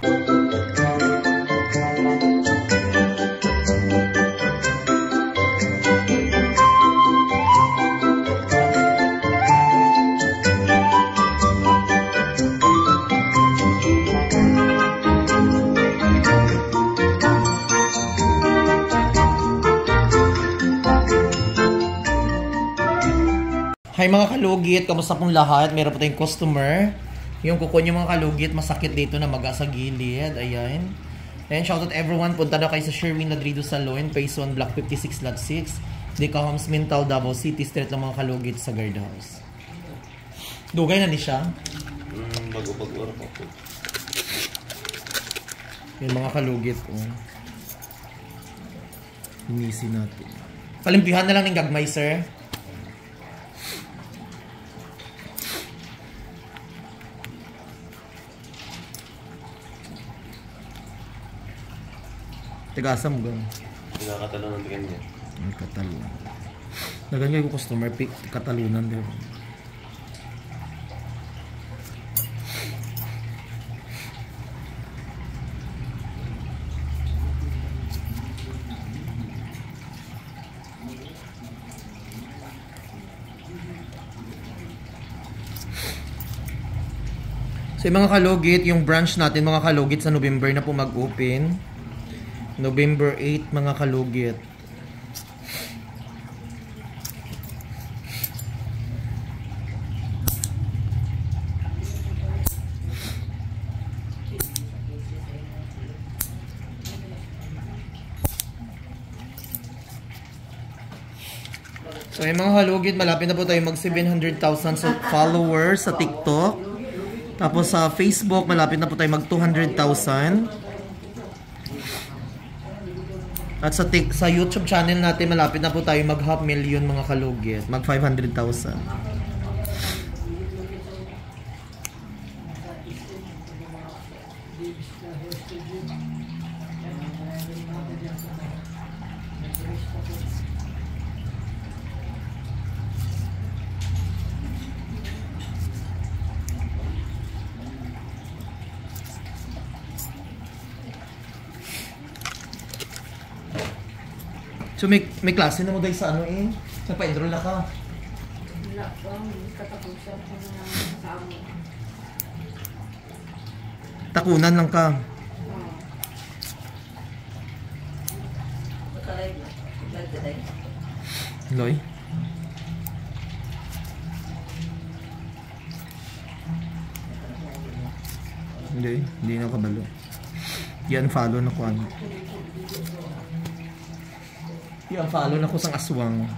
Hi mga kalugit, kamusta pong lahat? Meron po tayong customer. Yung kuko nyo mga kalugit, masakit dito na maga sa gilid. Ayan. And shoutout everyone. Punta na kayo sa Sherwin Ladrido Salon, Phase 1, Block 56, Lot 6. Dika Homes, Mintal, Davao City. Street lang mga kalugit sa guardhouse. Dugay na ni siya. Bago-bago na po. Yung mga kalugit. Oh. Linisin natin. Palimpihan na lang ng gagmay, sir. Tigasam gano'n. Pinakatalunan din niya. Ay, katalunan. Naganyan ko customer pick, katalunan din. So yung mga kalugit, yung branch natin mga kalugit sa November na po mag-open. November 8 mga kalugit. So yung mga kalugit, malapit na po tayo mag 700,000 followers sa TikTok. Tapos sa Facebook, malapit na po tayo mag 200,000. At sa YouTube channel natin, malapit na po tayo mag 500,000 mga kalugit. Mag 500,000. So may klase na mo dahil sa ano eh? Nagpa-enroll na ka? Wala po, katapusan ko na sa amin. Takunan lang ka? Loy? Hindi na kabalo. Yan, follow na ko ano. Yan, follow na ko sang aswang.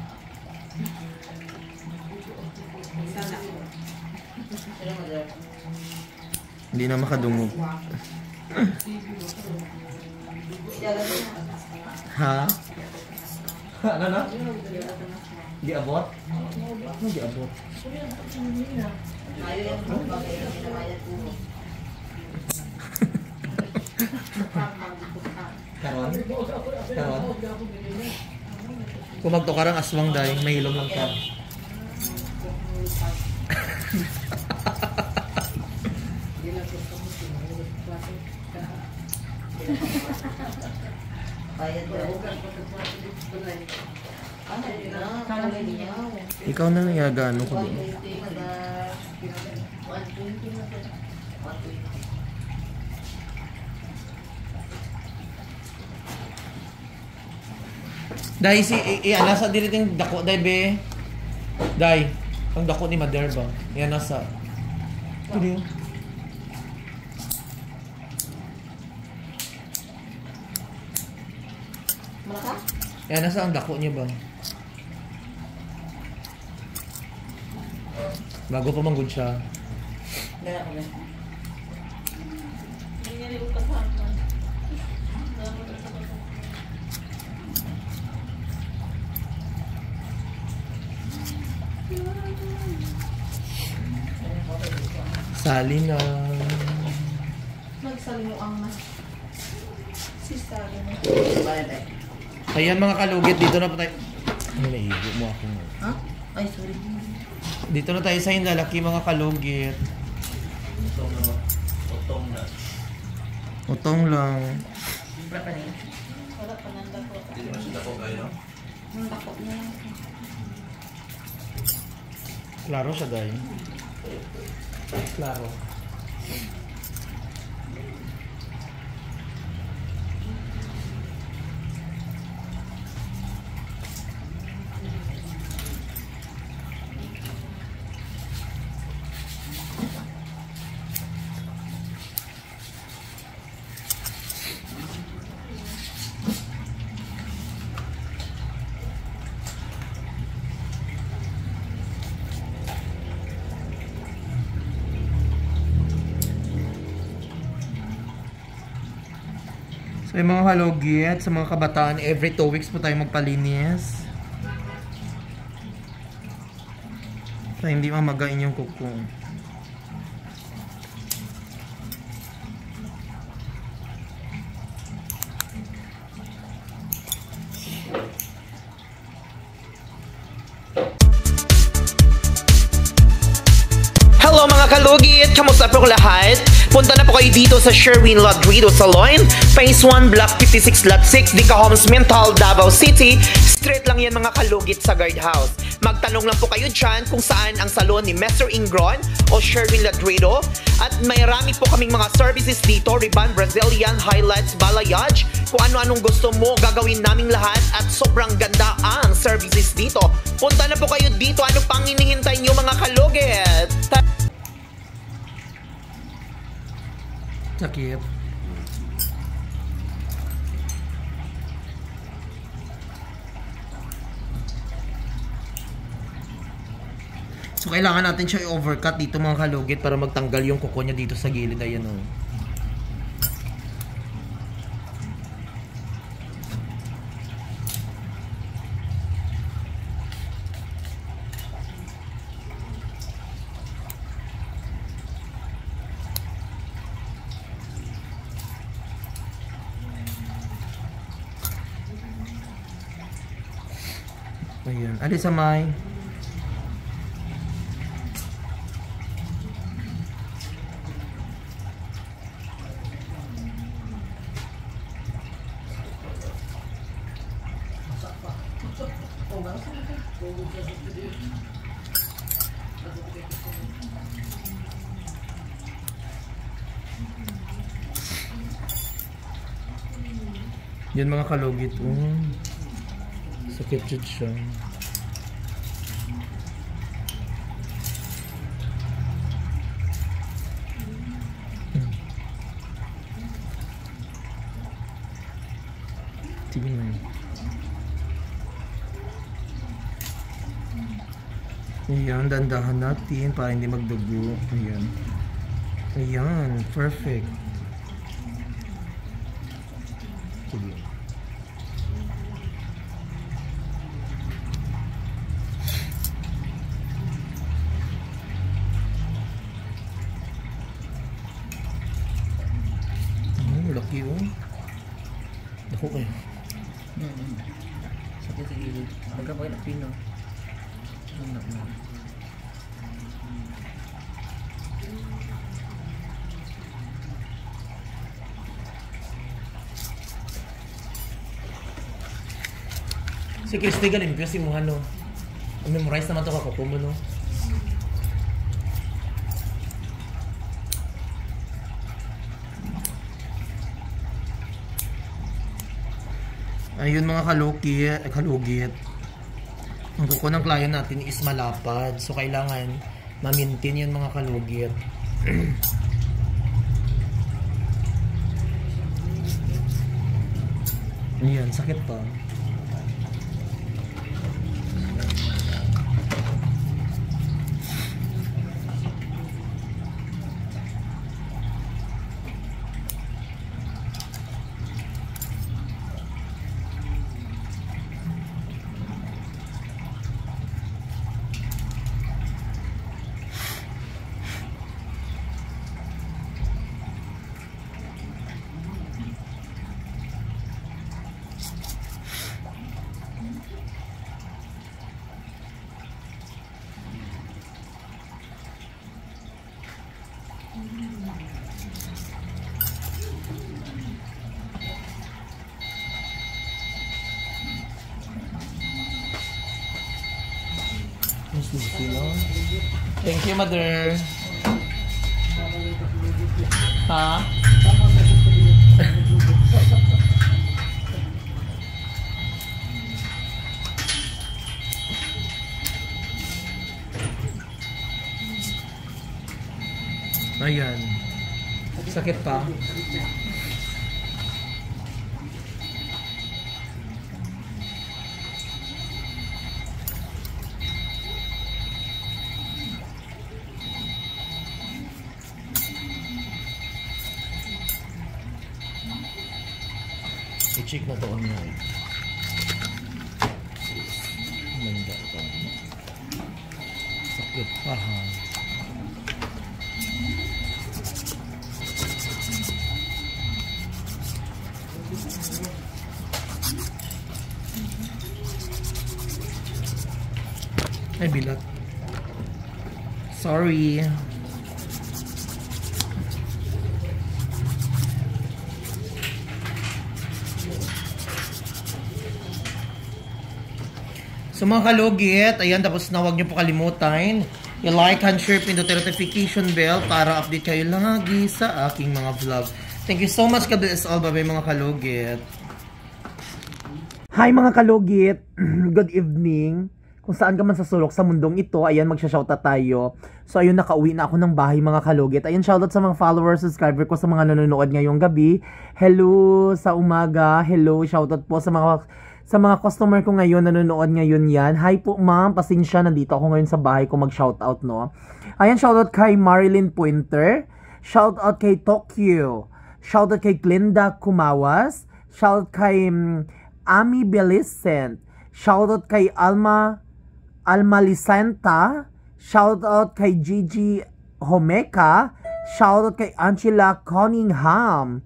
Hindi na makadungog. Ha? Ano na? Di abot? Ano di abot? Karon? Karon? Kung magtukarang aswang dahil, may hilom lang ka. Ikaw na nayaga, ano ko doon? Dahil si nasa dito yung dako dai be. Dai, ang dako ni Mother ba? Yan nasa. Tuloy. Malaka? Yan nasa ang dako niya ba? Bago pa manggod siya. Dala ko ba? Sali na. Magsali mo ang si Sally mo. Ayan mga kalugit, dito na po tayo. Ay, naihigo mo ako. Ha? Ay, sorry. Dito na tayo sa Hindalaki mga kalugit. Utong na. Utong lang. Wala pa rin. Wala pa nanda ko. Hindi naman siya dako kayo, no? Nanda ko na lang. Klaro siya, day. Klaro. So yung mga halogit, sa mga kabataan, every 2 weeks po tayo magpalinis. So hindi mamagain yung kuko. Hello mga kalugit! Kamusta po lahat? Punta na po kayo dito sa Sherwin Ladrido Salon, Phase 1, Block 56, Lot 6, Dica Homes, Mental, Davao City. Straight lang yan mga kalugit sa guardhouse. Magtanong lang po kayo dyan kung saan ang salon ni Mr. Ingron o Sherwin Ladrido. At may rami po kaming mga services dito, Ribbon, Brazilian, Highlights, Balayage. Kung ano-anong gusto mo, gagawin naming lahat at sobrang ganda ang services dito. Punta na po kayo dito. Ano pang hinihintay nyo mga kalugit? Sakit. So kailangan natin siya i-overcut dito mga kalugit para magtanggal yung kuko niya dito sa gilid. Ayan o. Ayan. Alis sa may. Yan mga kalugit. Sakit jud siya. Sige na. Ayan, dandahan natin para hindi magdugo. Ayan. Ayan, perfect. Sige. Laki oh. Dako kayo. Sakit sa gilid. Magka pa kayo na pino. Si Christy galing si mo ano. Memorize naman to kako mo no. Ayun mga kalugit. Ang kuko ng client natin is malapad. So kailangan ma-maintain yun mga kalugit. Ayan, sakit pa. Miss Lucy, no? Thank you, mother. Ha? Ayan. Sakit pa. I-check na to online. Manda ka. Sakit pa ha. Ay, bilat. Sorry. So mga kalugit, ayan, tapos na, huwag niyo po kalimutan i-like and share, pindot notification bell para update kayo lagi sa aking mga vlog. Thank you so much. God bless all. Bye-bye mga kalugit. Hi mga kalugit. Good evening. Kung saan ka man sa sulok sa mundong ito, ayan, magsha-shoutout tayo. So ayun, nakauwi na ako ng bahay mga kalugit. Ayan, shoutout sa mga followers, subscriber ko, sa mga nanonood ngayong gabi. Hello sa umaga. Hello, shoutout po sa mga customer ko ngayon, nanonood ngayon yan. Hi po ma'am, pasensya, nandito ako ngayon sa bahay ko mag-shoutout, no? Ayan, shoutout kay Marilyn Pointer. Shoutout kay Tokyo. Shoutout kay Glenda Kumawas. Shoutout kay Ami Belicent. Shoutout kay Alma Lisanta. Shoutout kay Gigi Homeka. Shoutout kay Angela Cunningham.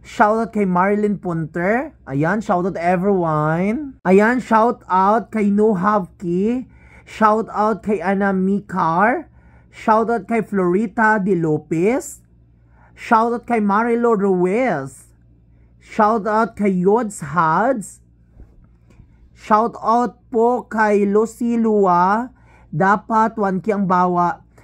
Shoutout kay Marilyn Punter. Ayan, shoutout everyone. Ayan, shoutout kay Nuhavki. Shoutout kay Ana Mikar. Shoutout kay Florita De Lopez. Shoutout kay Marilo Ruiz. Shoutout kay Yods Hads. Shoutout po kay Lucy Lua. Dapat 1K ang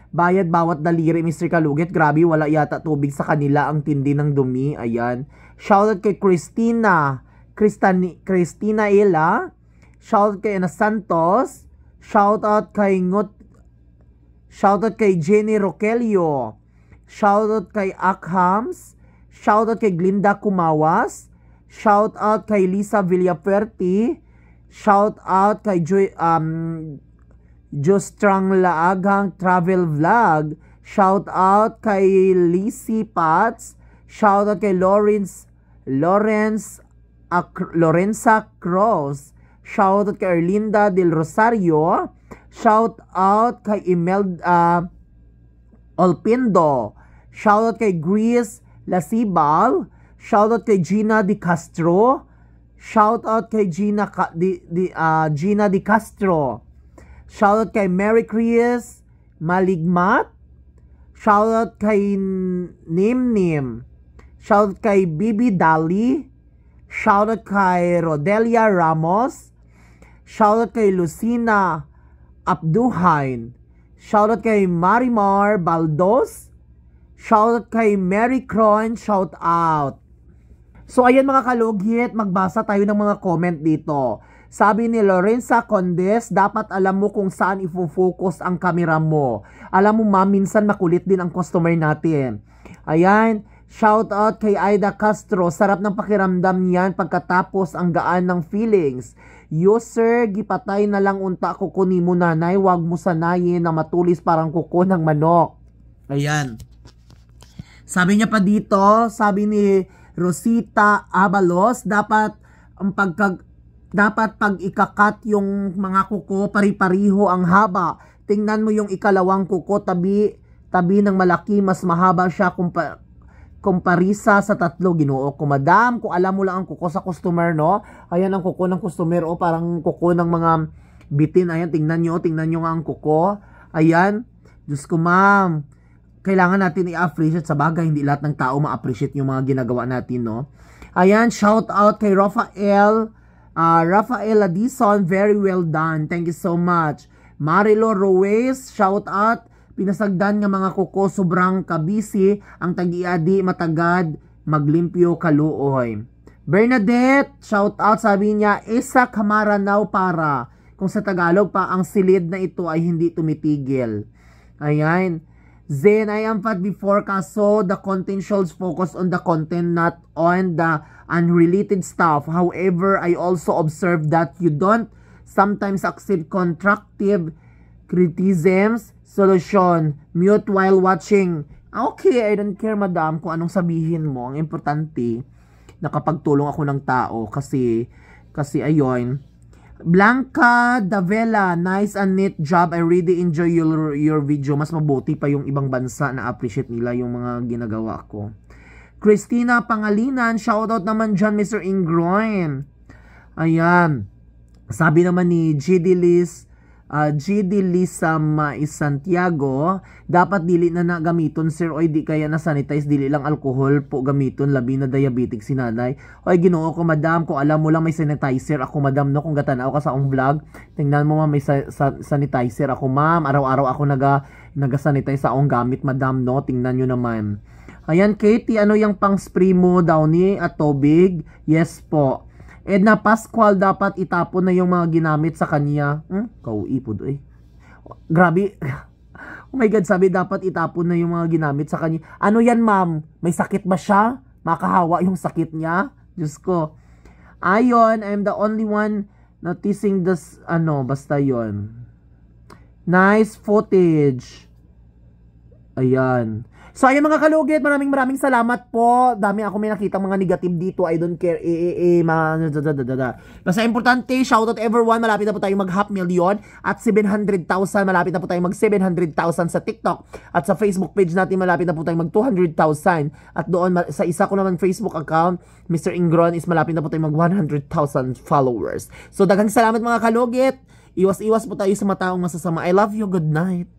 bayad bawat daliri, Mr. Kalugit. Grabe, wala yata tubig sa kanila, ang tindi ng dumi. Ayan. Shoutout kay Christina Ela. Shoutout kay Ana Santos. Shoutout kay Shoutout kay Jenny Rogelio. Shoutout kay Akhams. Shoutout kay Glinda Kumawas. Shoutout kay Lisa Villafuerte. Shoutout kay Jostrang Laagang Travel Vlog. Shoutout kay Lizzie Pats. Shoutout kay Lorenza Cross. Shoutout kay Erlinda Del Rosario. Shoutout kay Imelda Olpindo. Shoutout kay Grace Lasibal. Shoutout kay Gina Di Castro. Shoutout kay Gina Di Castro. Shoutout kay Mary Chris Maligmat. Shoutout kay Nim. Shoutout kay Bibi Dali. Shoutout kay Rodelia Ramos. Shoutout kay Lucina Abduhain. Shoutout kay Marimar Baldos. Shoutout kay Mary Croin. Shoutout. So ayan mga kalugit, magbasa tayo ng mga comment dito. Sabi ni Lorenza Condes, dapat alam mo kung saan ifo-focus ang camera mo. Alam mo ma'am, minsan makulit din ang customer natin. Ayan, shout out kay Aida Castro. Sarap ng pakiramdam niyan pagkatapos ang gaan ng feelings. User, gipatay na lang unta kuko ni mo nanay. Wag mo sanayin na matulis parang kuko ng manok. Ayan. Sabi niya pa dito, sabi ni Rosita Abalos, dapat pag ikakat yung mga kuko, pari-pariho ang haba. Tingnan mo yung ikalawang kuko, tabi ng malaki, mas mahaba siya kumparisa sa tatlo. Ginoo ko, madam, kung alam mo lang ang kuko sa customer, no? Ayan ang kuko ng customer, o parang kuko ng mga bitin. Ayan, tingnan nyo nga ang kuko. Ayan, Diyos ko ma'am, kailangan natin i-appreciate. Sa bagay, hindi lahat ng tao ma-appreciate yung mga ginagawa natin, no? Ayan, shout out kay Rafael Addison, very well done. Thank you so much. Marilo Ruiz, shout out. Pinasagdan nga mga kuko sobrang kabisi, ang tag-iadi matagad maglimpyo kaluoy. Bernadette, shout out, sabi niya, isa kamaranaw para. Kung sa Tagalog pa, ang silid na ito ay hindi tumitigil. Ayan. Zen, I am fat before kaso the content shows focus on the content, not on the unrelated stuff. However, I also observe that you don't sometimes accept constructive criticisms. Solution, mute while watching. Okay, I don't care madam kung anong sabihin mo. Ang importante, nakapagtulong ako ng tao kasi ayon. Blanca Davela, nice and neat job. I really enjoy your video. Mas mabuti pa yung ibang bansa na appreciate nila yung mga ginagawa ko. Christina Pangalinan, shoutout naman dyan Mr. Ingroin. Ayan. Sabi naman ni GD Lisa Santiago, dapat dili na gamiton sir, oy di kaya na sanitize, dili lang alcohol po gamiton, labi na diabetic si nanay. Oy Ginoo ko madam, kung alam mo lang may sanitizer ako madam no, kung gatanaw ka sa akong vlog, tingnan mo may sanitizer ako ma'am, araw-araw ako naga-sanitize sa akong gamit madam no, tingnan nyo naman. Ayan Katie, ano yung pang spray mo daw ni at tubig? Yes po. Edna Pascual, dapat itapon na yung mga ginamit sa kanya. Kauipod eh. Grabe. Oh my God, sabi dapat itapon na yung mga ginamit sa kanya. Ano yan ma'am? May sakit ba siya? Makahawa yung sakit niya? Diyos ko. Ayon, I'm the only one noticing this, basta yon. Nice footage. Ayan. So ayun mga kalugit, maraming salamat po. Dami ako may nakita mga negative dito. I don't care. Basta importante, shoutout everyone. Malapit na po tayo mag 500,000 at 700,000. Malapit na po tayo mag 700,000 sa TikTok. At sa Facebook page natin, malapit na po tayo mag 200,000. At doon, sa isa ko naman Facebook account, Mr. Ingron, is malapit na po tayo mag 100,000 followers. So daghang salamat mga kalugit. Iwas-iwas po tayo sa mataong masasama. I love you. Good night.